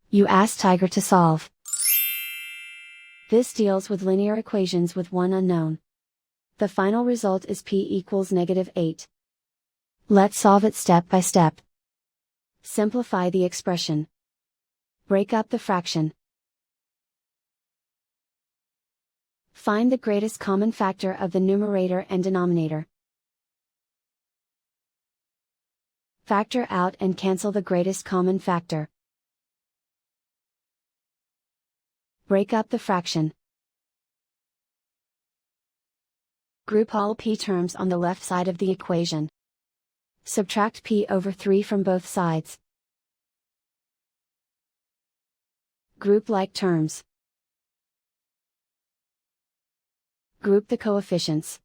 You ask Tiger to solve. This deals with linear equations with one unknown. The final result is p equals -8. Let's solve it step by step. Simplify the expression. Break up the fraction. Find the greatest common factor of the numerator and denominator. Factor out and cancel the greatest common factor. Break up the fraction. Group all p terms on the left side of the equation. Subtract p/3 from both sides. Group like terms. Group the coefficients.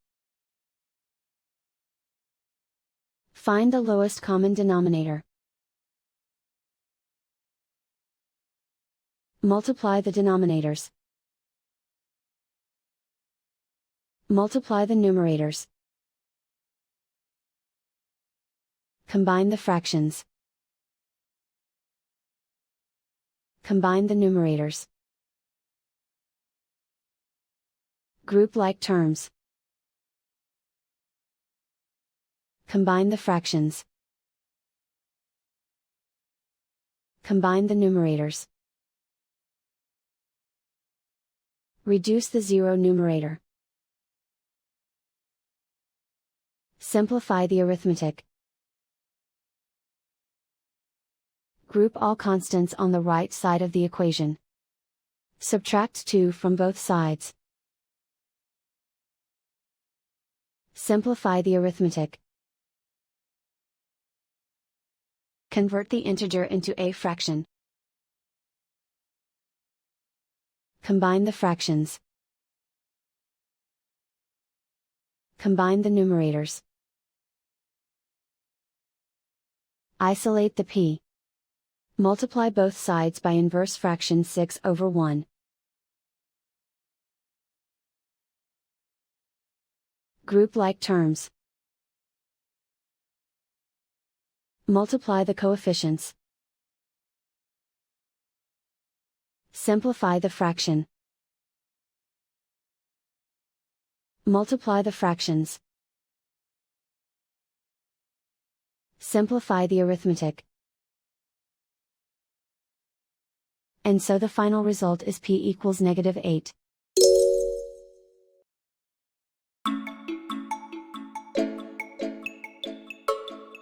Find the lowest common denominator. Multiply the denominators. Multiply the numerators. Combine the fractions. Combine the numerators. Group like terms. Combine the fractions. Combine the numerators. Reduce the zero numerator. Simplify the arithmetic. Group all constants on the right side of the equation. Subtract 2 from both sides. Simplify the arithmetic. Convert the integer into a fraction. Combine the fractions. Combine the numerators. Isolate the p. Multiply both sides by inverse fraction 6/1. Group like terms. Multiply the coefficients. Simplify the fraction. Multiply the fractions. Simplify the arithmetic. And so the final result is p equals -8.